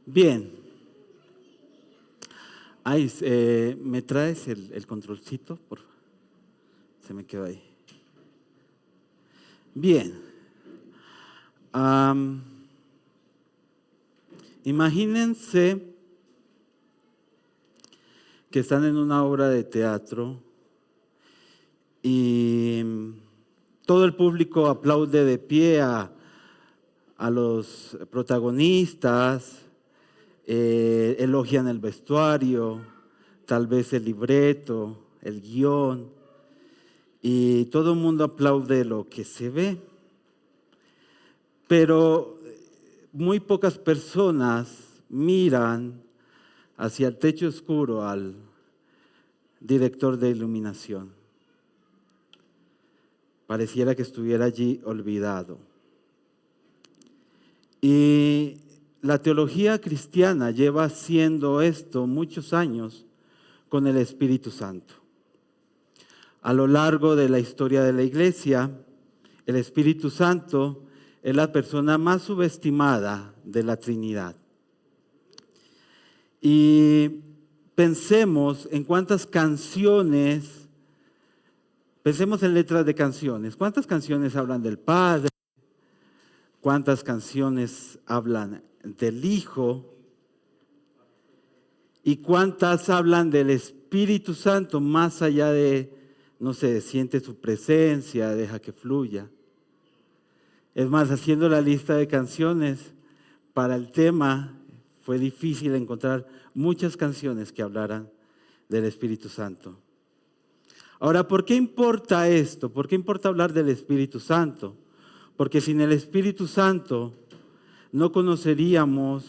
Bien. Ay, ¿me traes el controlcito? Por favor. Se me quedó ahí. Bien. Imagínense que están en una obra de teatro y todo el público aplaude de pie a los protagonistas, elogian el vestuario, tal vez el libreto, el guión, y todo el mundo aplaude lo que se ve. Pero muy pocas personas miran hacia el techo oscuro al director de iluminación. Pareciera que estuviera allí olvidado. Y la teología cristiana lleva haciendo esto muchos años con el Espíritu Santo. A lo largo de la historia de la iglesia, el Espíritu Santo es la persona más subestimada de la Trinidad. Y pensemos en cuántas canciones, pensemos en letras de canciones. ¿Cuántas canciones hablan del Padre? ¿Cuántas canciones hablan del Hijo? ¿Y cuántas hablan del Espíritu Santo más allá de, no sé, siente su presencia, deja que fluya? Es más, haciendo la lista de canciones para el tema, fue difícil encontrar muchas canciones que hablaran del Espíritu Santo. Ahora, ¿por qué importa esto? ¿Por qué importa hablar del Espíritu Santo? Porque sin el Espíritu Santo no conoceríamos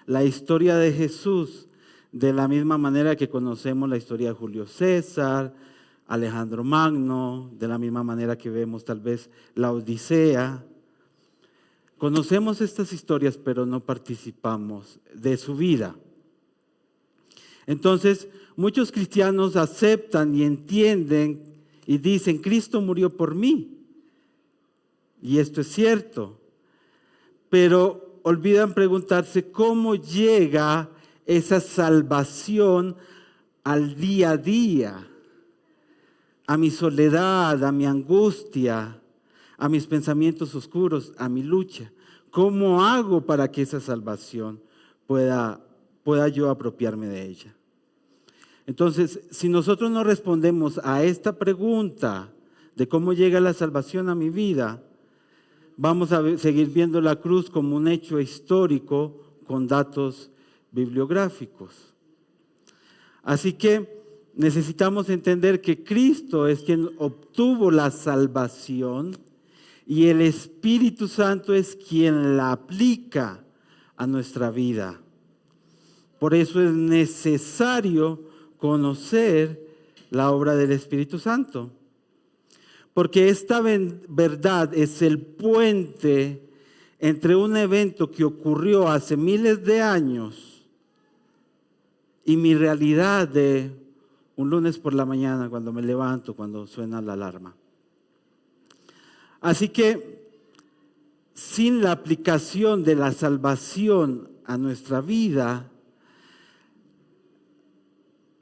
la historia de Jesús de la misma manera que conocemos la historia de Julio César, Alejandro Magno, de la misma manera que vemos tal vez la Odisea. Conocemos estas historias, pero no participamos de su vida. Entonces, muchos cristianos aceptan y entienden y dicen, Cristo murió por mí. Y esto es cierto. Pero olvidan preguntarse cómo llega esa salvación al día a día, a mi soledad, a mi angustia, a mis pensamientos oscuros, a mi lucha. ¿Cómo hago para que esa salvación pueda yo apropiarme de ella? Entonces, si nosotros no respondemos a esta pregunta de cómo llega la salvación a mi vida, vamos a seguir viendo la cruz como un hecho histórico con datos bibliográficos. Así que necesitamos entender que Cristo es quien obtuvo la salvación y el Espíritu Santo es quien la aplica a nuestra vida. Por eso es necesario conocer la obra del Espíritu Santo. Porque esta verdad es el puente entre un evento que ocurrió hace miles de años y mi realidad de un lunes por la mañana cuando me levanto, cuando suena la alarma. Así que sin la aplicación de la salvación a nuestra vida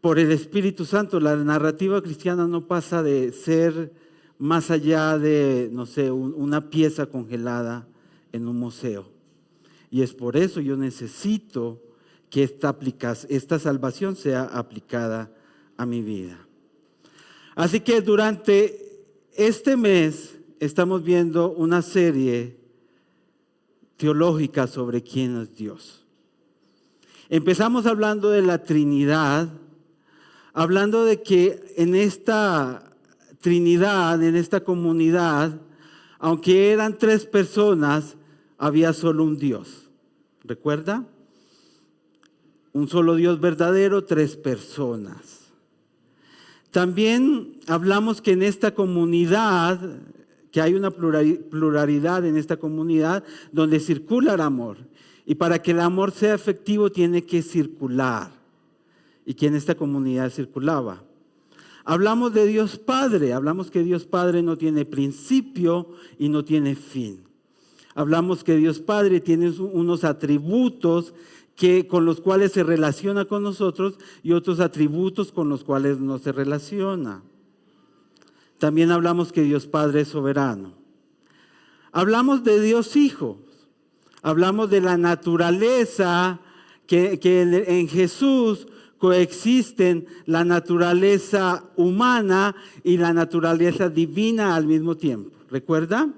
por el Espíritu Santo, la narrativa cristiana no pasa de ser más allá de, no sé, una pieza congelada en un museo. Y es por eso yo necesito que esta salvación sea aplicada a mi vida. Así que durante este mes estamos viendo una serie teológica sobre quién es Dios. Empezamos hablando de la Trinidad, hablando de que en esta Trinidad, en esta comunidad, aunque eran 3 personas, había solo un Dios. ¿Recuerda? Un solo Dios verdadero, 3 personas. También hablamos que en esta comunidad, que hay una pluralidad en esta comunidad donde circula el amor. Y para que el amor sea efectivo tiene que circular. Y que en esta comunidad circulaba. Hablamos de Dios Padre, hablamos que Dios Padre no tiene principio y no tiene fin. Hablamos que Dios Padre tiene unos atributos con los cuales se relaciona con nosotros y otros atributos con los cuales no se relaciona. También hablamos que Dios Padre es soberano. Hablamos de Dios Hijo. Hablamos de la naturaleza que en Jesús coexisten la naturaleza humana y la naturaleza divina al mismo tiempo. ¿Recuerda?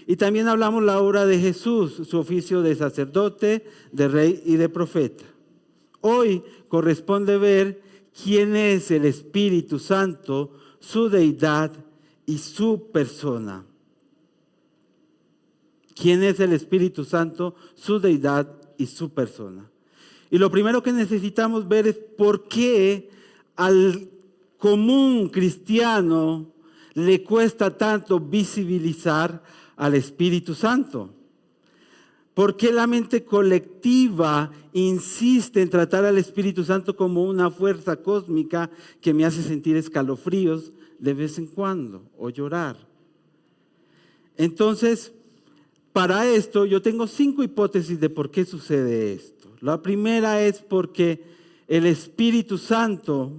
Y también hablamos la obra de Jesús, su oficio de sacerdote, de rey y de profeta. Hoy corresponde ver quién es el Espíritu Santo, su deidad y su persona. ¿Quién es el Espíritu Santo, su deidad y su persona? Y lo primero que necesitamos ver es por qué al común cristiano le cuesta tanto visibilizar al Espíritu Santo. ¿Por qué la mente colectiva insiste en tratar al Espíritu Santo como una fuerza cósmica que me hace sentir escalofríos de vez en cuando o llorar? Entonces, para esto yo tengo 5 hipótesis de por qué sucede esto. La primera es porque el Espíritu Santo,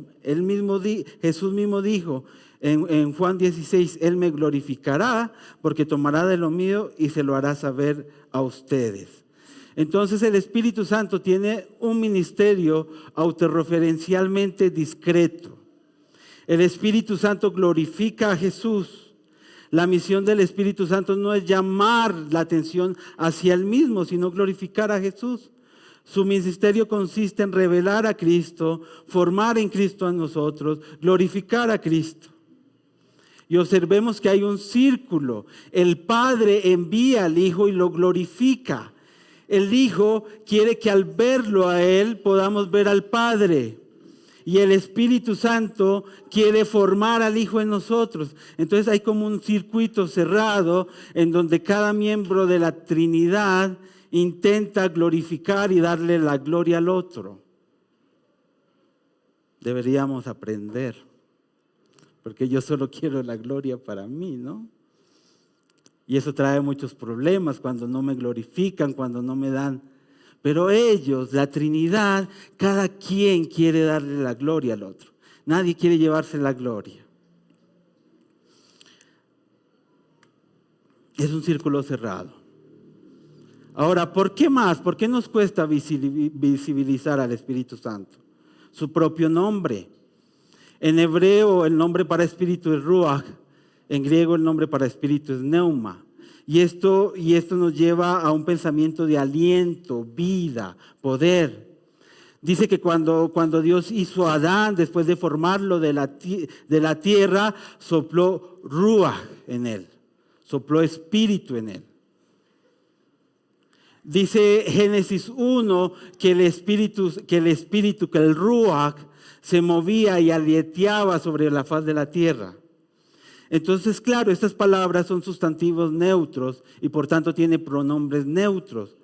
Jesús mismo dijo en Juan 16, Él me glorificará porque tomará de lo mío y se lo hará saber a ustedes. Entonces el Espíritu Santo tiene un ministerio autorreferencialmente discreto. El Espíritu Santo glorifica a Jesús. La misión del Espíritu Santo no es llamar la atención hacia Él mismo, sino glorificar a Jesús. Su ministerio consiste en revelar a Cristo, formar en Cristo a nosotros, glorificar a Cristo. Y observemos que hay un círculo. El Padre envía al Hijo y lo glorifica. El Hijo quiere que al verlo a Él podamos ver al Padre. Y el Espíritu Santo quiere formar al Hijo en nosotros. Entonces hay como un circuito cerrado en donde cada miembro de la Trinidad intenta glorificar y darle la gloria al otro. Deberíamos aprender, porque yo solo quiero la gloria para mí, ¿no? Y eso trae muchos problemas cuando no me glorifican, cuando no me dan. Pero ellos, la Trinidad, cada quien quiere darle la gloria al otro. Nadie quiere llevarse la gloria. Es un círculo cerrado. Ahora, ¿por qué más? ¿Por qué nos cuesta visibilizar al Espíritu Santo? Su propio nombre. En hebreo el nombre para espíritu es ruach, en griego el nombre para espíritu es pneuma. Y esto nos lleva a un pensamiento de aliento, vida, poder. Dice que cuando Dios hizo a Adán, después de formarlo de la tierra, sopló ruach en él, sopló espíritu en él. Dice Génesis 1 que el ruach se movía y aleteaba sobre la faz de la tierra. Entonces, claro, estas palabras son sustantivos neutros y por tanto tiene pronombres neutros.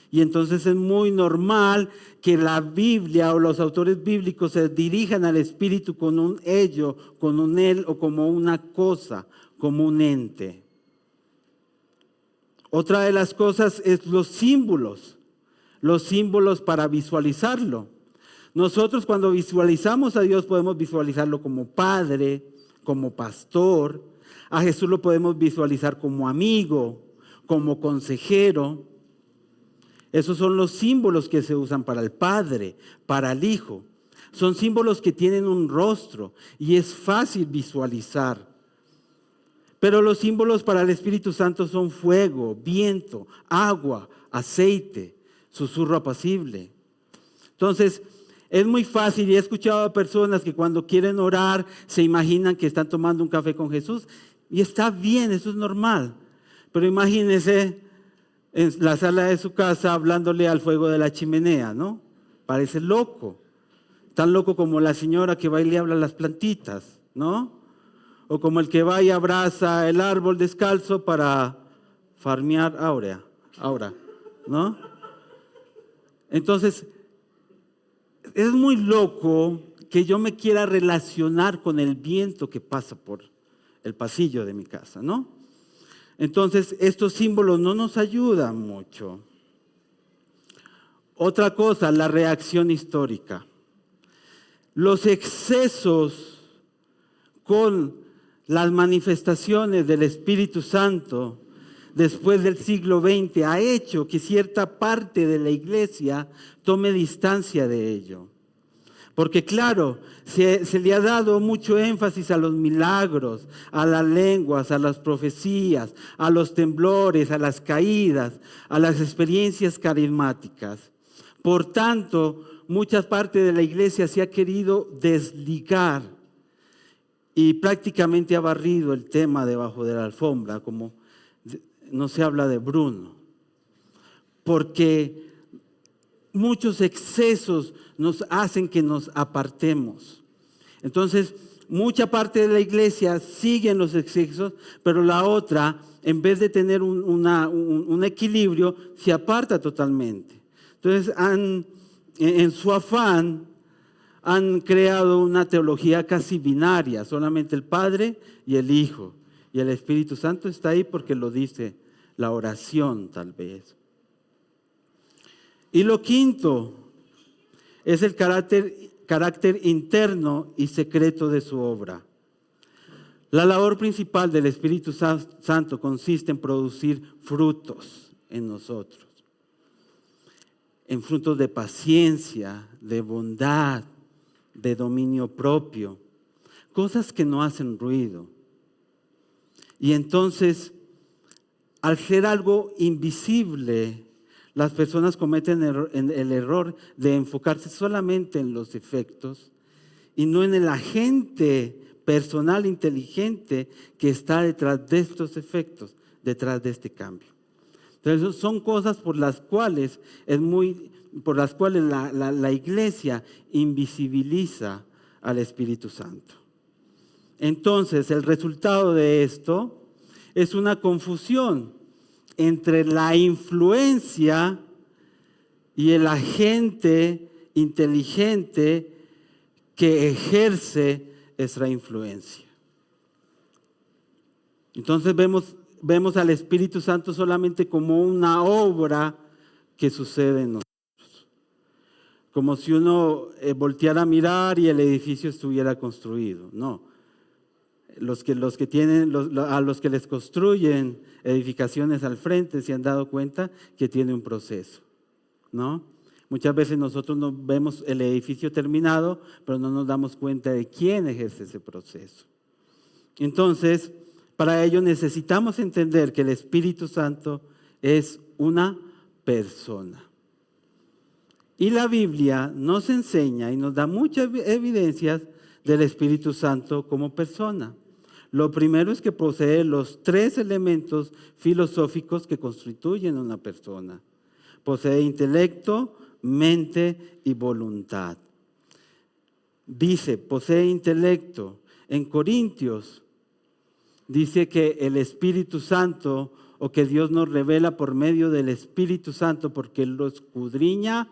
Y entonces es muy normal que la Biblia o los autores bíblicos se dirijan al Espíritu con un ello, con un él o como una cosa, como un ente. Otra de las cosas es los símbolos para visualizarlo. Nosotros cuando visualizamos a Dios podemos visualizarlo como Padre, como pastor. A Jesús lo podemos visualizar como amigo, como consejero. Esos son los símbolos que se usan para el Padre, para el Hijo. Son símbolos que tienen un rostro y es fácil visualizar. Pero los símbolos para el Espíritu Santo son fuego, viento, agua, aceite, susurro apacible. Entonces, es muy fácil y he escuchado a personas que cuando quieren orar se imaginan que están tomando un café con Jesús y está bien, eso es normal. Pero imagínense en la sala de su casa hablándole al fuego de la chimenea, ¿no? Parece loco. Tan loco como la señora que va y le habla a las plantitas, ¿no? O como el que va y abraza el árbol descalzo para farmear aura, ¿no? Entonces, es muy loco que yo me quiera relacionar con el viento que pasa por el pasillo de mi casa, ¿no? Entonces, estos símbolos no nos ayudan mucho. Otra cosa, la reacción histórica. Los excesos con las manifestaciones del Espíritu Santo después del siglo XX ha hecho que cierta parte de la iglesia tome distancia de ello. Porque claro, se le ha dado mucho énfasis a los milagros, a las lenguas, a las profecías, a los temblores, a las caídas, a las experiencias carismáticas. Por tanto, mucha parte de la iglesia se ha querido desligar y prácticamente ha barrido el tema debajo de la alfombra, como no se habla de Bruno, porque muchos excesos nos hacen que nos apartemos. Entonces, mucha parte de la iglesia sigue en los excesos, pero la otra, en vez de tener un equilibrio, se aparta totalmente. Entonces, en su afán, han creado una teología casi binaria, solamente el Padre y el Hijo. Y el Espíritu Santo está ahí porque lo dice la oración, tal vez. Y lo quinto es el carácter interno y secreto de su obra. La labor principal del Espíritu Santo consiste en producir frutos en nosotros, en frutos de paciencia, de bondad, de dominio propio, cosas que no hacen ruido. Y entonces, al ser algo invisible, las personas cometen el error de enfocarse solamente en los efectos y no en el agente personal inteligente que está detrás de estos efectos, detrás de este cambio. Entonces, son cosas por las cuales la iglesia invisibiliza al Espíritu Santo. Entonces, el resultado de esto es una confusión entre la influencia y el agente inteligente que ejerce esa influencia. Entonces vemos al Espíritu Santo solamente como una obra que sucede en nosotros. Como si uno volteara a mirar y el edificio estuviera construido. No. A los que les construyen edificaciones al frente se han dado cuenta que tiene un proceso, ¿no? Muchas veces nosotros no vemos el edificio terminado, pero no nos damos cuenta de quién ejerce ese proceso. Entonces, para ello necesitamos entender que el Espíritu Santo es una persona. Y la Biblia nos enseña y nos da muchas evidencias del Espíritu Santo como persona. Lo primero es que posee los 3 elementos filosóficos que constituyen una persona. Posee intelecto, mente y voluntad. Dice, posee intelecto. En Corintios dice que el Espíritu Santo, o que Dios nos revela por medio del Espíritu Santo, porque Él lo escudriña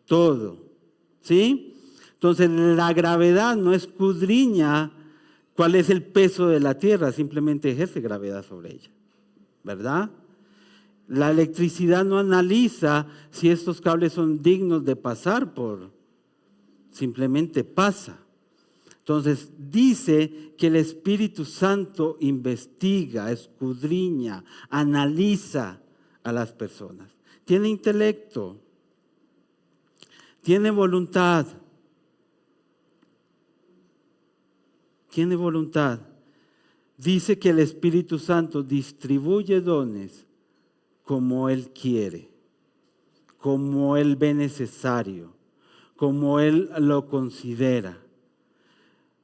todo. ¿Sí? Entonces, la gravedad no escudriña cuál es el peso de la tierra, simplemente ejerce gravedad sobre ella, ¿verdad? La electricidad no analiza si estos cables son dignos de pasar por, simplemente pasa. Entonces dice que el Espíritu Santo investiga, escudriña, analiza a las personas. Tiene intelecto, tiene voluntad. Tiene voluntad. Dice que el Espíritu Santo distribuye dones como Él quiere, como Él ve necesario, como Él lo considera.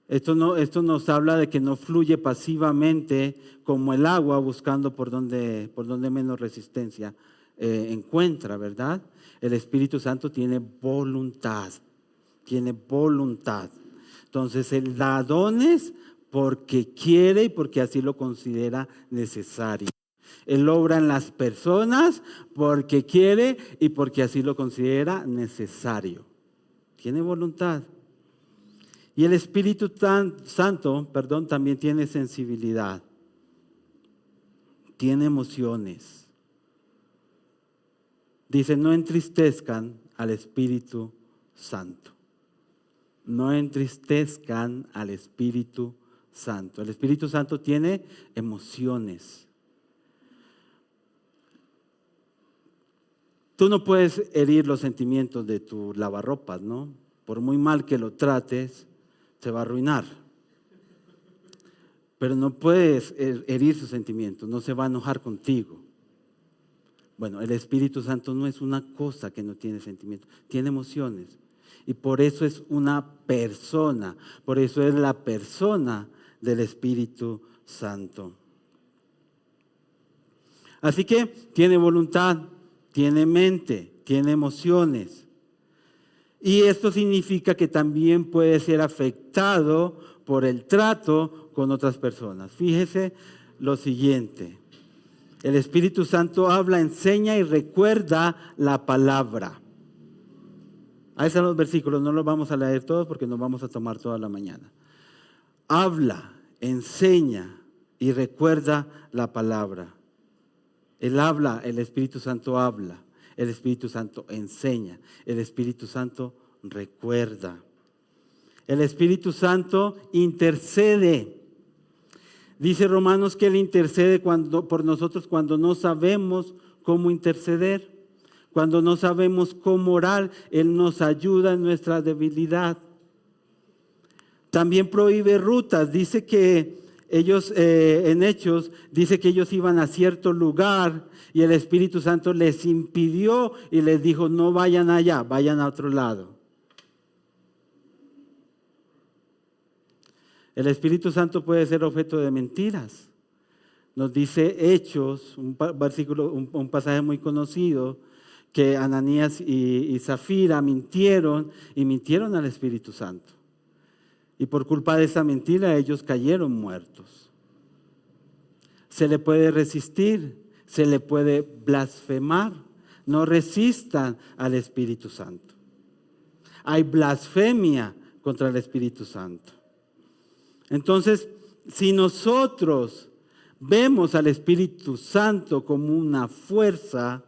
Esto nos habla de que no fluye pasivamente como el agua buscando por donde menos resistencia encuentra, ¿verdad? El Espíritu Santo tiene voluntad, tiene voluntad. Entonces, Él da dones porque quiere y porque así lo considera necesario. Él obra en las personas porque quiere y porque así lo considera necesario. Tiene voluntad. Y el Espíritu Santo, también tiene sensibilidad. tiene emociones. Dice, no entristezcan al Espíritu Santo. No entristezcan al Espíritu Santo. El Espíritu Santo tiene emociones. Tú no puedes herir los sentimientos de tu lavarropas, ¿no? Por muy mal que lo trates, se va a arruinar. Pero no puedes herir sus sentimientos, no se va a enojar contigo. Bueno, el Espíritu Santo no es una cosa que no tiene sentimientos, tiene emociones. Y por eso es una persona, por eso es la persona del Espíritu Santo. Así que tiene voluntad, tiene mente, tiene emociones. Y esto significa que también puede ser afectado por el trato con otras personas. Fíjese lo siguiente. El Espíritu Santo habla, enseña y recuerda la palabra. Ahí están los versículos, no los vamos a leer todos porque nos vamos a tomar toda la mañana. Habla, enseña y recuerda la palabra. Él habla, el Espíritu Santo habla, el Espíritu Santo enseña, el Espíritu Santo recuerda. El Espíritu Santo intercede. Dice Romanos que Él intercede por nosotros cuando no sabemos cómo interceder, cuando no sabemos cómo orar. Él nos ayuda en nuestra debilidad. También prohíbe rutas. Dice que ellos, en Hechos, dice que ellos iban a cierto lugar y el Espíritu Santo les impidió y les dijo, no vayan allá, vayan a otro lado. El Espíritu Santo puede ser objeto de mentiras. Nos dice Hechos, un pasaje muy conocido, que Ananías y Zafira mintieron al Espíritu Santo. Y por culpa de esa mentira ellos cayeron muertos. Se le puede resistir, se le puede blasfemar. No resistan al Espíritu Santo. Hay blasfemia contra el Espíritu Santo. Entonces, si nosotros vemos al Espíritu Santo como una fuerza,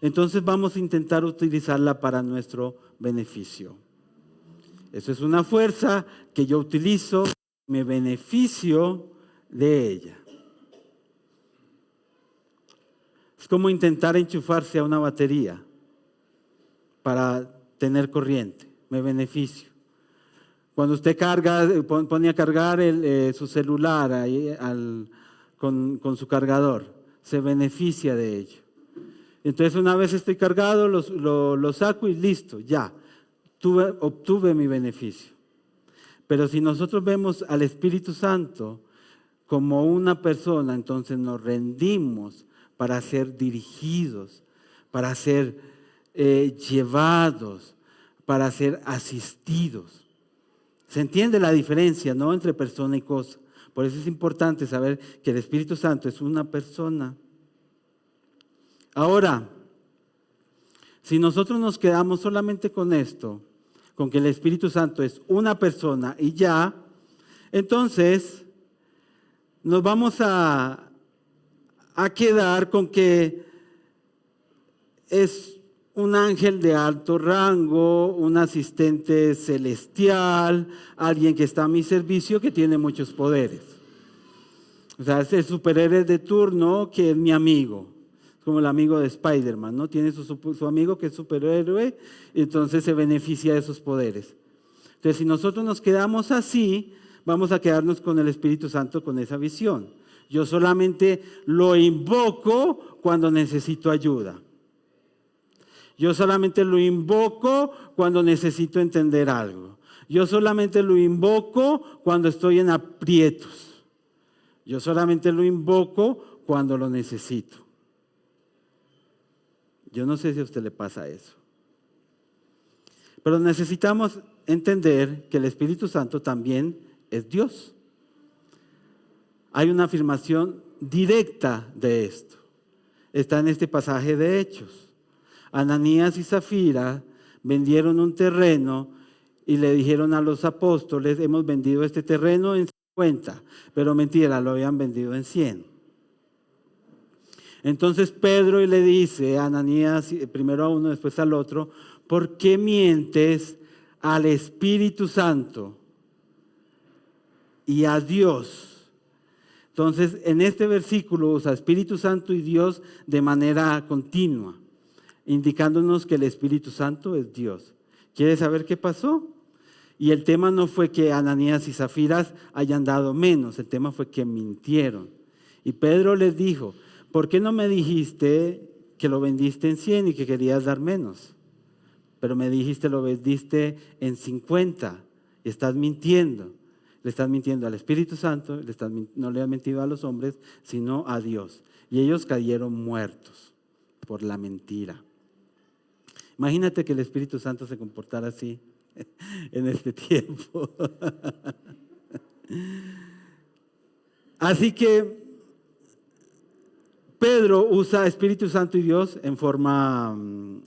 entonces vamos a intentar utilizarla para nuestro beneficio. Eso es una fuerza que yo utilizo, me beneficio de ella. Es como intentar enchufarse a una batería para tener corriente, me beneficio. Cuando usted pone a cargar su celular ahí con su cargador, se beneficia de ello. Entonces una vez estoy cargado, lo saco y listo, ya, obtuve mi beneficio. Pero si nosotros vemos al Espíritu Santo como una persona, entonces nos rendimos para ser dirigidos, para ser llevados, para ser asistidos. Se entiende la diferencia, ¿no?, entre persona y cosa. Por eso es importante saber que el Espíritu Santo es una persona. Ahora, si nosotros nos quedamos solamente con esto, con que el Espíritu Santo es una persona y ya, entonces nos vamos a quedar con que es un ángel de alto rango, un asistente celestial, alguien que está a mi servicio que tiene muchos poderes. O sea, es el superhéroe de turno que es mi amigo, como el amigo de Spider-Man, ¿no? Tiene su amigo que es superhéroe y entonces se beneficia de esos poderes. Entonces, si nosotros nos quedamos así, vamos a quedarnos con el Espíritu Santo con esa visión. Yo solamente lo invoco cuando necesito ayuda. Yo solamente lo invoco cuando necesito entender algo. Yo solamente lo invoco cuando estoy en aprietos. Yo solamente lo invoco cuando lo necesito. Yo no sé si a usted le pasa eso. Pero necesitamos entender que el Espíritu Santo también es Dios. Hay una afirmación directa de esto. Está en este pasaje de Hechos. Ananías y Zafira vendieron un terreno y le dijeron a los apóstoles, hemos vendido este terreno en 50, pero mentira, lo habían vendido en 100. Entonces Pedro le dice a Ananías, primero a uno, después al otro, ¿por qué mientes al Espíritu Santo y a Dios? Entonces, en este versículo usa Espíritu Santo y Dios de manera continua, indicándonos que el Espíritu Santo es Dios. ¿Quieres saber qué pasó? Y el tema no fue que Ananías y Zafiras hayan dado menos, el tema fue que mintieron. Y Pedro les dijo, ¿por qué no me dijiste que lo vendiste en 100 y que querías dar menos? Pero me dijiste lo vendiste en 50 y estás mintiendo. Le estás mintiendo al Espíritu Santo, no le has mentido a los hombres, sino a Dios. Y ellos cayeron muertos por la mentira. Imagínate que el Espíritu Santo se comportara así en este tiempo. Así que Pedro usa Espíritu Santo y Dios en forma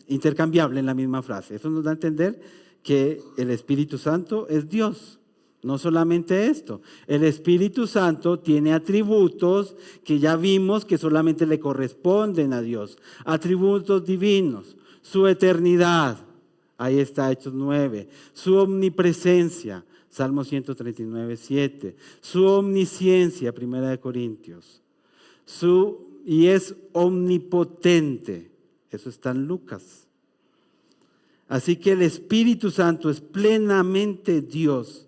intercambiable en la misma frase. Eso nos da a entender que el Espíritu Santo es Dios. No solamente esto, el Espíritu Santo tiene atributos que ya vimos que solamente le corresponden a Dios, atributos divinos, su eternidad, ahí está Hechos 9, su omnipresencia, Salmo 139, 7, su omnisciencia, 1 Corintios, y es omnipotente, eso está en Lucas. Así que el Espíritu Santo es plenamente Dios,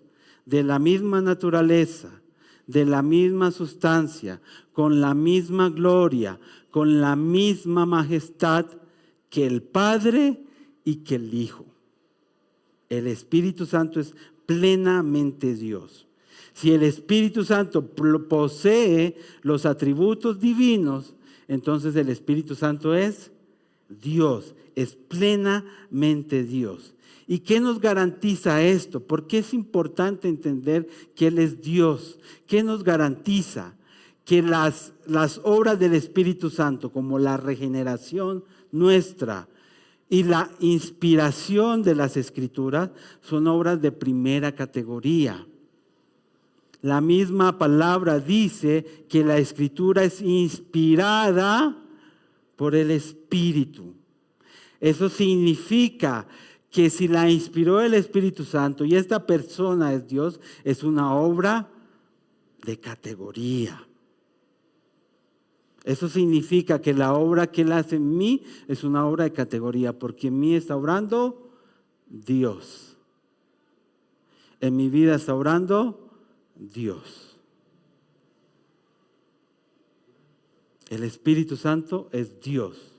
de la misma naturaleza, de la misma sustancia, con la misma gloria, con la misma majestad que el Padre y que el Hijo. El Espíritu Santo es plenamente Dios. Si el Espíritu Santo posee los atributos divinos, entonces el Espíritu Santo es Dios, es plenamente Dios. ¿Y qué nos garantiza esto? ¿Por qué es importante entender que Él es Dios? ¿Qué nos garantiza? Que las obras del Espíritu Santo, como la regeneración nuestra y la inspiración de las Escrituras, son obras de primera categoría. La misma palabra dice que la Escritura es inspirada por el Espíritu. Eso significa que si la inspiró el Espíritu Santo y esta persona es Dios, es una obra de categoría. Eso significa que la obra que Él hace en mí es una obra de categoría, porque en mí está obrando Dios. En mi vida está obrando Dios. El Espíritu Santo es Dios.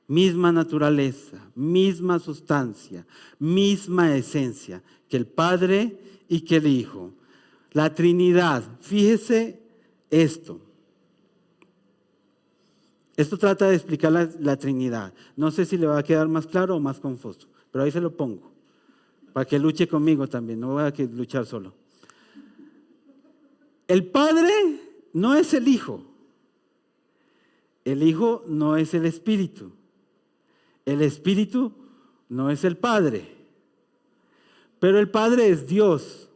Misma naturaleza, misma sustancia, misma esencia que el Padre y que el Hijo. La Trinidad, fíjese esto. Esto trata de explicar la Trinidad. No sé si le va a quedar más claro o más confuso, pero ahí se lo pongo, para que luche conmigo también, no voy a luchar solo. El Padre no es el Hijo no es el Espíritu. El Espíritu no es el Padre, pero el Padre es Dios,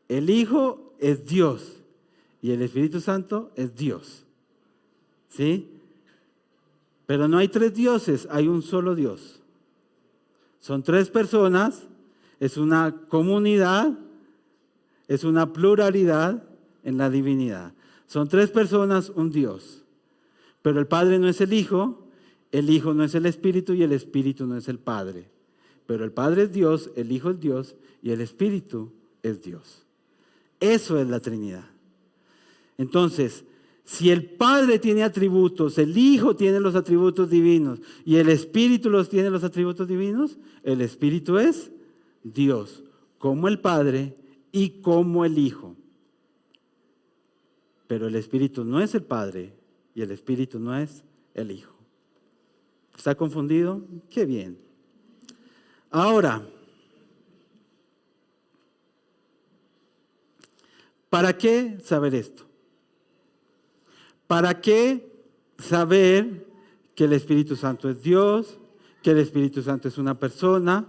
el Hijo es Dios y el Espíritu Santo es Dios. ¿Sí? Pero no hay tres dioses, hay un solo Dios. Son tres personas, es una comunidad, es una pluralidad en la divinidad. Son tres personas, un Dios. Pero el Padre no es el Hijo no es el Espíritu y el Espíritu no es el Padre. Pero el Padre es Dios, el Hijo es Dios y el Espíritu es Dios. Eso es la Trinidad. Entonces, si el Padre tiene atributos, el Hijo tiene los atributos divinos y el Espíritu tiene los atributos divinos, el Espíritu es Dios, como el Padre y como el Hijo. Pero el Espíritu no es el Padre y el Espíritu no es el Hijo. ¿Está confundido? Qué bien. Ahora, ¿para qué saber esto? ¿Para qué saber que el Espíritu Santo es Dios, que el Espíritu Santo es una persona,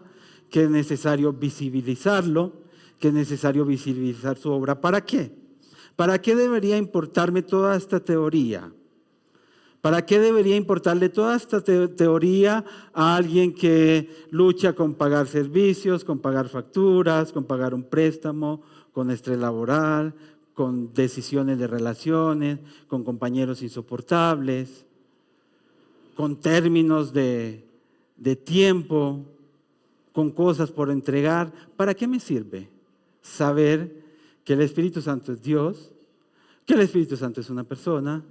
que es necesario visibilizarlo, que es necesario visibilizar su obra? ¿Para qué? ¿Para qué debería importarme toda esta teoría? ¿Para qué debería importarle toda esta teoría a alguien que lucha con pagar servicios, con pagar facturas, con pagar un préstamo, con estrés laboral, con decisiones de relaciones, con compañeros insoportables, con términos de tiempo, con cosas por entregar? ¿Para qué me sirve saber que el Espíritu Santo es Dios, que el Espíritu Santo es una persona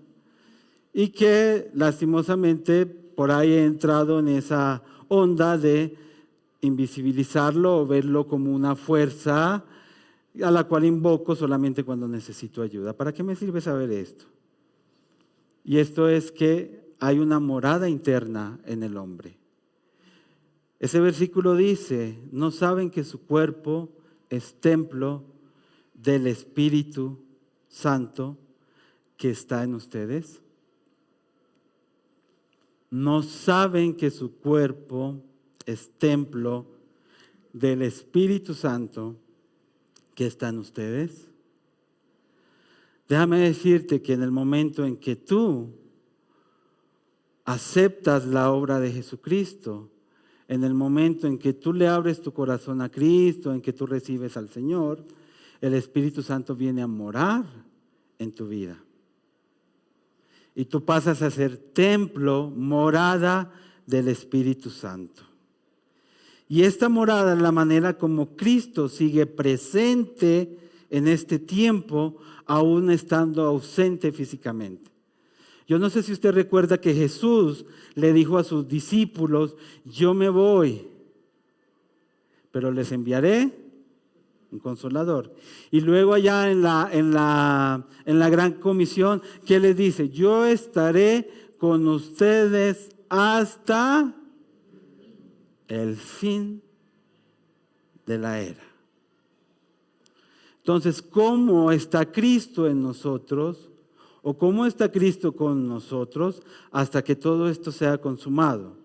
y que lastimosamente por ahí he entrado en esa onda de invisibilizarlo o verlo como una fuerza a la cual invoco solamente cuando necesito ayuda? ¿Para qué me sirve saber esto? Y esto es que hay una morada interna en el hombre. Ese versículo dice: ¿no saben que su cuerpo es templo del Espíritu Santo que está en ustedes? ¿No saben que su cuerpo es templo del Espíritu Santo que está en ustedes? Déjame decirte que en el momento en que tú aceptas la obra de Jesucristo, en el momento en que tú le abres tu corazón a Cristo, en que tú recibes al Señor, el Espíritu Santo viene a morar en tu vida. Y tú pasas a ser templo, morada del Espíritu Santo. Y esta morada es la manera como Cristo sigue presente en este tiempo, aún estando ausente físicamente. Yo no sé si usted recuerda que Jesús le dijo a sus discípulos: yo me voy, pero les enviaré un consolador. Y luego allá en la gran comisión, ¿qué les dice? Yo estaré con ustedes hasta el fin de la era. Entonces, ¿cómo está Cristo en nosotros? ¿O cómo está Cristo con nosotros hasta que todo esto sea consumado?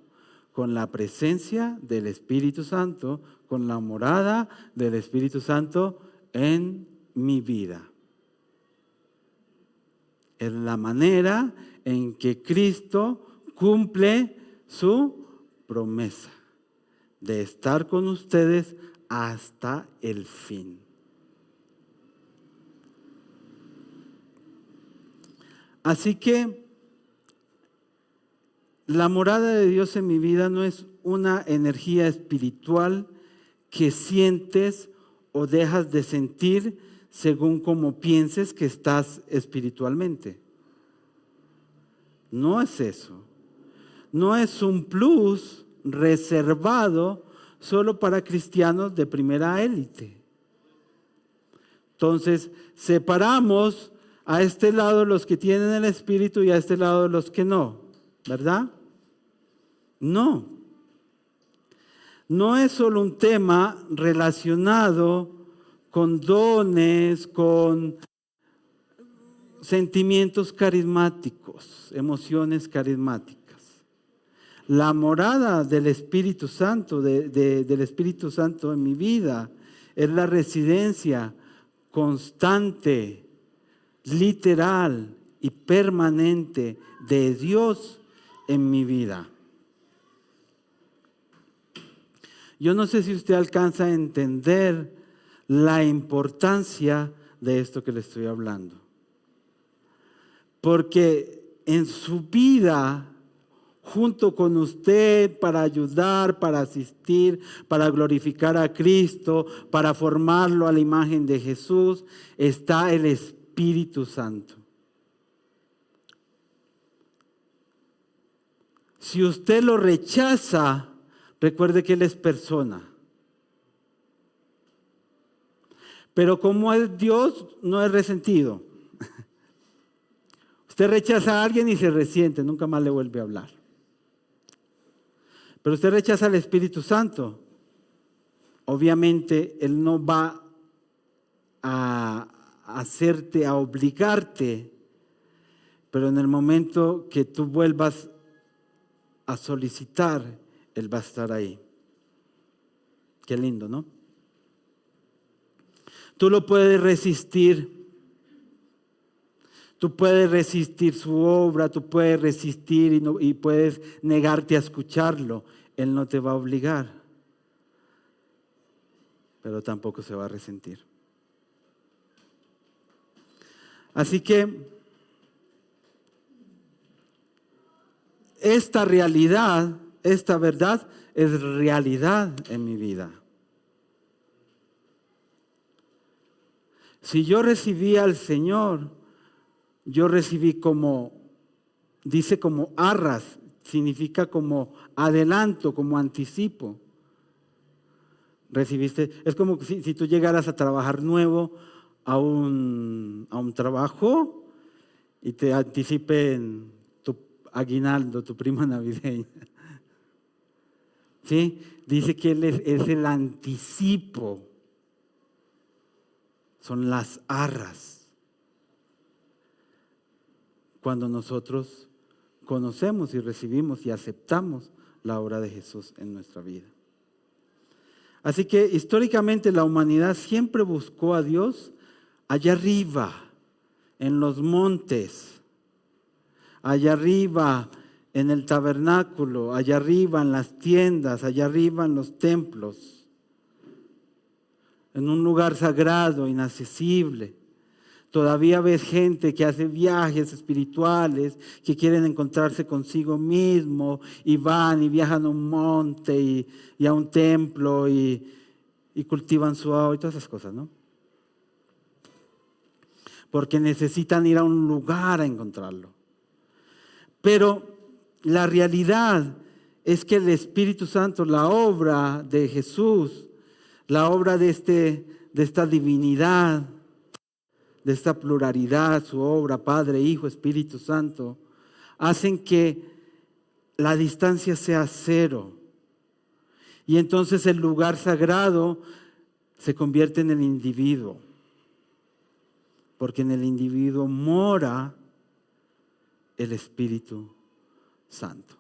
Con la presencia del Espíritu Santo, con la morada del Espíritu Santo en mi vida. Es la manera en que Cristo cumple su promesa de estar con ustedes hasta el fin. Así que la morada de Dios en mi vida no es una energía espiritual que sientes o dejas de sentir según como pienses que estás espiritualmente. No es eso. No es un plus reservado solo para cristianos de primera élite. Entonces, separamos a este lado los que tienen el Espíritu y a este lado los que no, ¿verdad? No. No es solo un tema relacionado con dones, con sentimientos carismáticos, emociones carismáticas. La morada del Espíritu Santo, del Espíritu Santo en mi vida, es la residencia constante, literal y permanente de Dios en mi vida. Yo no sé si usted alcanza a entender la importancia de esto que le estoy hablando. Porque en su vida, junto con usted, para ayudar, para asistir, para glorificar a Cristo, para formarlo a la imagen de Jesús, está el Espíritu Santo. Si usted lo rechaza, recuerde que Él es persona. Pero como es Dios, no es resentido. Usted rechaza a alguien y se resiente, nunca más le vuelve a hablar. Pero usted rechaza al Espíritu Santo. Obviamente, Él no va a hacerte, a obligarte, pero en el momento que tú vuelvas a solicitar, Él va a estar ahí. Qué lindo, ¿no? Tú lo puedes resistir, Tú puedes resistir su obra, tú puedes resistir y puedes negarte a escucharlo. Él no te va a obligar, pero tampoco se va a resentir. Así que esta realidad, esta verdad es realidad en mi vida. Si yo recibí al Señor, yo recibí como, dice como arras, significa como adelanto, como anticipo. Recibiste, es como si tú llegaras a trabajar nuevo a un trabajo y te anticipen tu aguinaldo, tu prima navideña. ¿Sí? Dice que Él es el anticipo, son las arras. Cuando nosotros conocemos y recibimos y aceptamos la obra de Jesús en nuestra vida. Así que históricamente la humanidad siempre buscó a Dios allá arriba, en los montes, allá arriba en el tabernáculo, allá arriba en las tiendas, allá arriba en los templos, en un lugar sagrado, inaccesible. Todavía ves gente que hace viajes espirituales, que quieren encontrarse consigo mismo y van y viajan a un monte y a un templo y cultivan su agua y todas esas cosas, ¿no? Porque necesitan ir a un lugar a encontrarlo. Pero la realidad es que el Espíritu Santo, la obra de Jesús, la obra de esta divinidad, de esta pluralidad, su obra, Padre, Hijo, Espíritu Santo, hacen que la distancia sea cero. Y entonces el lugar sagrado se convierte en el individuo, porque en el individuo mora el Espíritu Santo.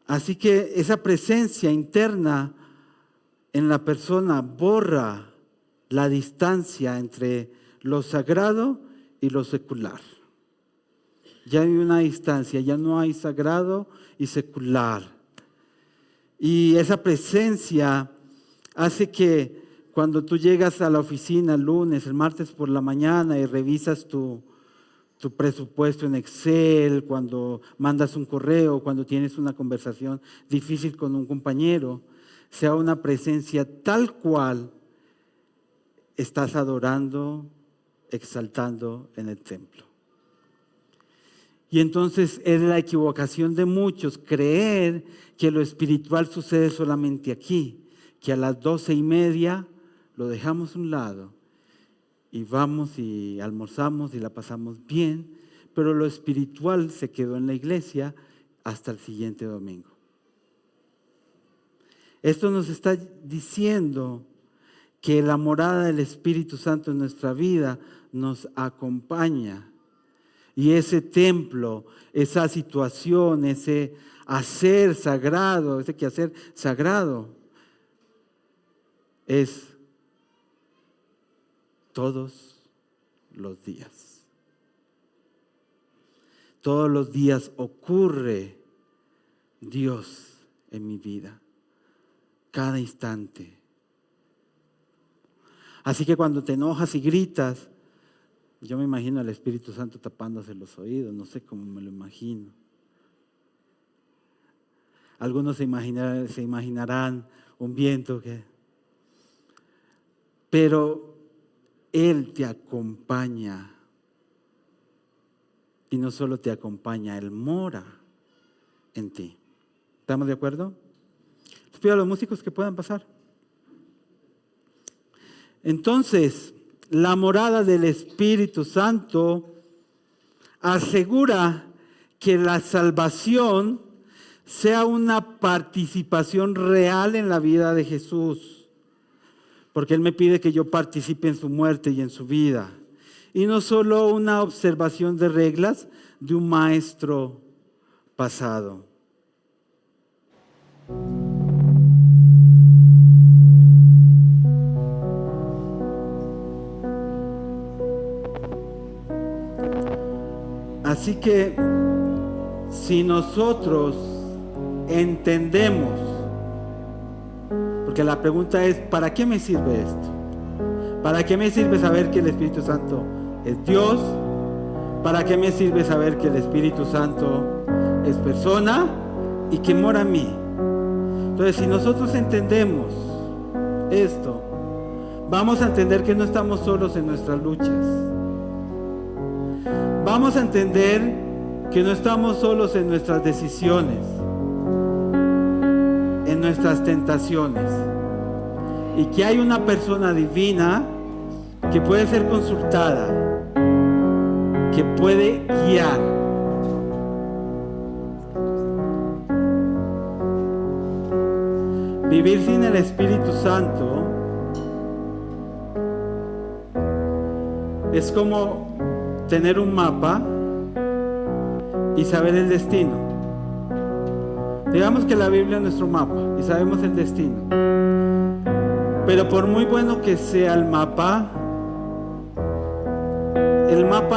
Así que esa presencia interna en la persona borra la distancia entre lo sagrado y lo secular. Ya hay una distancia, ya no hay sagrado y secular. Y esa presencia hace que cuando tú llegas a la oficina el lunes, el martes por la mañana y revisas tu presupuesto en Excel, cuando mandas un correo, cuando tienes una conversación difícil con un compañero, sea una presencia tal cual estás adorando, exaltando en el templo. Y entonces es la equivocación de muchos creer que lo espiritual sucede solamente aquí, que a las 12:30 lo dejamos a un lado y vamos y almorzamos y la pasamos bien, pero lo espiritual se quedó en la iglesia hasta el siguiente domingo. Esto nos está diciendo que la morada del Espíritu Santo en nuestra vida nos acompaña. Y ese templo, esa situación, ese hacer sagrado, ese quehacer sagrado, es todos los días. Todos los días ocurre Dios en mi vida. Cada instante. Así que cuando te enojas y gritas, yo me imagino al Espíritu Santo tapándose los oídos, no sé cómo me lo imagino. Algunos se imaginarán un viento pero Él te acompaña. Y no solo te acompaña, Él mora en ti. ¿Estamos de acuerdo? Les pido a los músicos que puedan pasar. Entonces, la morada del Espíritu Santo asegura que la salvación sea una participación real en la vida de Jesús, porque Él me pide que yo participe en su muerte y en su vida, y no solo una observación de reglas de un maestro pasado. Así que si nosotros entendemos, porque la pregunta es, ¿para qué me sirve esto? ¿Para qué me sirve saber que el Espíritu Santo es Dios? ¿Para qué me sirve saber que el Espíritu Santo es persona y que mora en mí? Entonces, si nosotros entendemos esto, vamos a entender que no estamos solos en nuestras luchas. Vamos a entender que no estamos solos en nuestras decisiones, en nuestras tentaciones, y que hay una persona divina que puede ser consultada, que puede guiar. Vivir sin el Espíritu Santo es como tener un mapa y saber el destino. Digamos que la Biblia es nuestro mapa y sabemos el destino. Pero por muy bueno que sea el mapa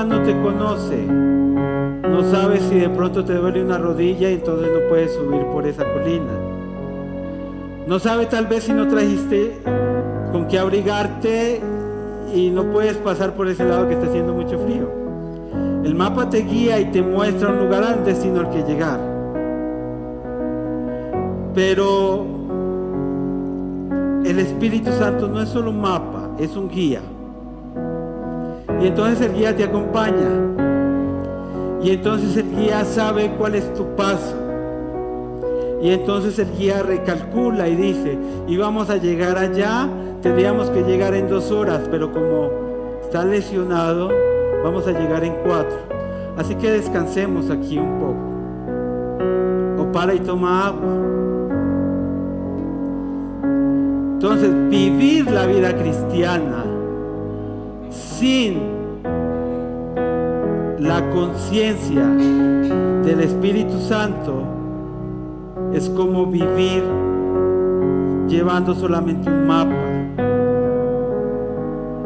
no te conoce. No sabes si de pronto te duele una rodilla y entonces no puedes subir por esa colina. No sabe tal vez si no trajiste con qué abrigarte y no puedes pasar por ese lado que está haciendo mucho frío. El mapa te guía y te muestra un lugar al destino al que llegar. Pero el Espíritu Santo no es solo un mapa, es un guía. Y entonces el guía te acompaña. Y entonces el guía sabe cuál es tu paso. Y entonces el guía recalcula y dice, íbamos a llegar allá, tendríamos que llegar en 2 horas, pero como está lesionado, vamos a llegar en 4. Así que descansemos aquí un poco. O para y toma agua. Entonces, vivir la vida cristiana sin la conciencia del Espíritu Santo es como vivir llevando solamente un mapa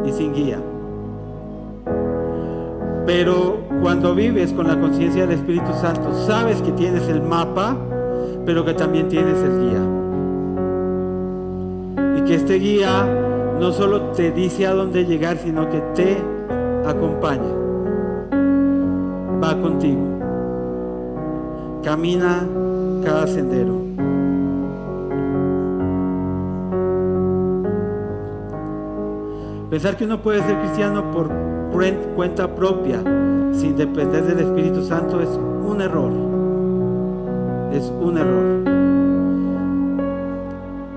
y sin guía. Pero cuando vives con la conciencia del Espíritu Santo, sabes que tienes el mapa, pero que también tienes el guía. Y que este guía no solo te dice a dónde llegar, sino que te acompaña. Va contigo. Camina cada sendero. Pensar que uno puede ser cristiano por cuenta propia, sin depender del Espíritu Santo, es un error. Es un error.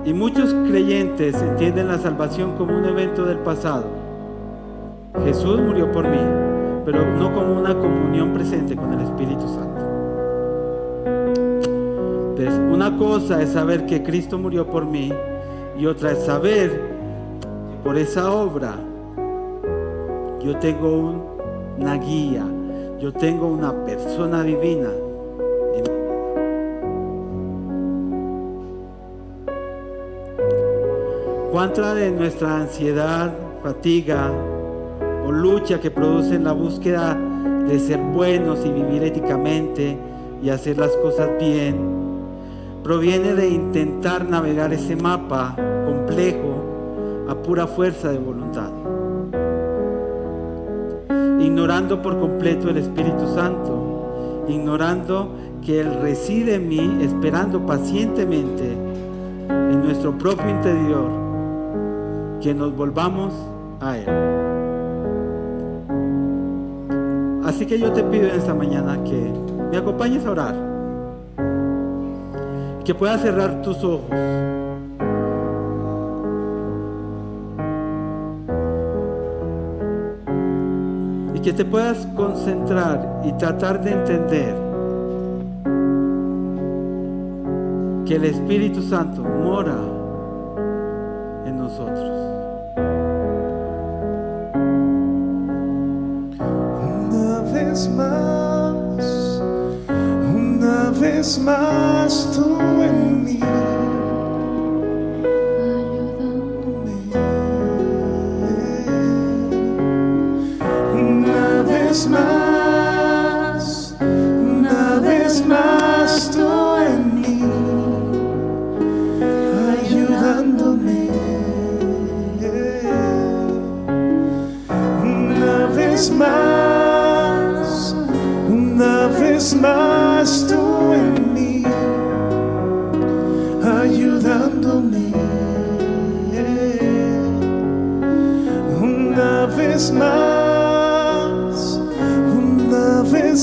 Y muchos creyentes entienden la salvación como un evento del pasado. Jesús murió por mí, pero no como una comunión presente con el Espíritu Santo. Entonces, una cosa es saber que Cristo murió por mí, y otra es saber que por esa obra yo tengo una guía, yo tengo una persona divina. ¿Cuánta de nuestra ansiedad, fatiga o lucha que produce en la búsqueda de ser buenos y vivir éticamente y hacer las cosas bien proviene de intentar navegar ese mapa complejo a pura fuerza de voluntad, ignorando por completo el Espíritu Santo, ignorando que Él reside en mí, esperando pacientemente en nuestro propio interior que nos volvamos a Él? Así que yo te pido en esta mañana que me acompañes a orar, que puedas cerrar tus ojos y que te puedas concentrar y tratar de entender que el Espíritu Santo mora en nosotros. Una vez más tú en mí, ayudándome. Una vez más más tú en mí, ayudándome. Una vez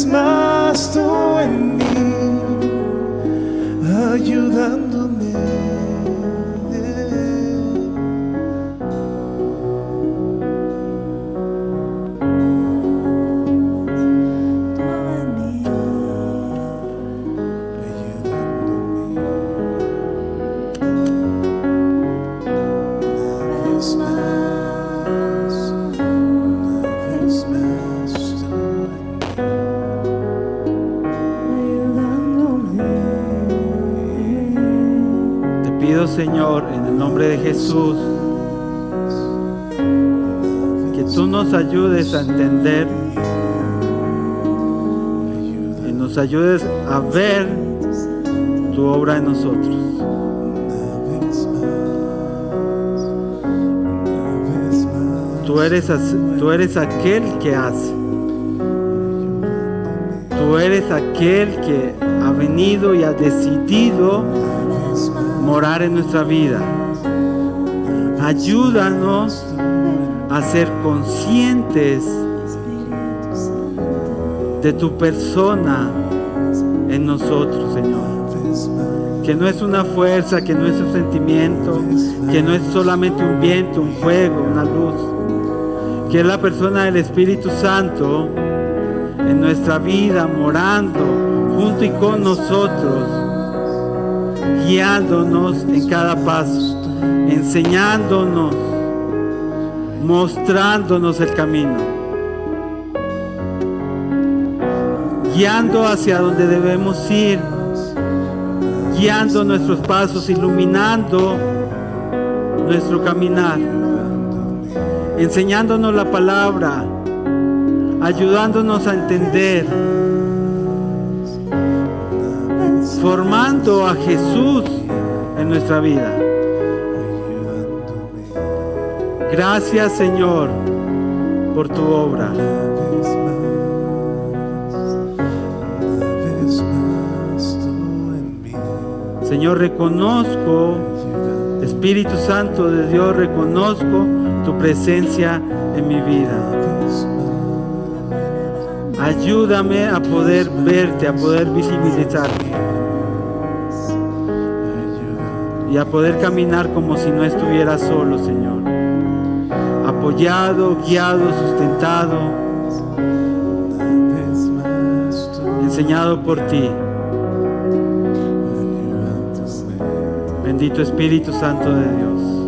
más tú en mí, ayudándome. Pido, Señor, en el nombre de Jesús, que tú nos ayudes a entender y nos ayudes a ver tu obra en nosotros. Tú eres aquel que hace. Tú eres aquel que ha venido y ha decidido morar en nuestra vida. Ayúdanos a ser conscientes de tu persona en nosotros, Señor. Que no es una fuerza, que no es un sentimiento, que no es solamente un viento, un fuego, una luz. Que es la persona del Espíritu Santo en nuestra vida, morando junto y con nosotros, guiándonos en cada paso, enseñándonos, mostrándonos el camino, guiando hacia donde debemos ir, guiando nuestros pasos, iluminando nuestro caminar, enseñándonos la palabra, ayudándonos a entender, formando a Jesús en nuestra vida. Gracias, Señor, por tu obra. Señor, reconozco, Espíritu Santo de Dios, reconozco tu presencia en mi vida. Ayúdame a poder verte, a poder visibilizarte y a poder caminar como si no estuviera solo, Señor. Apoyado, guiado, sustentado, enseñado por ti. Bendito Espíritu Santo de Dios.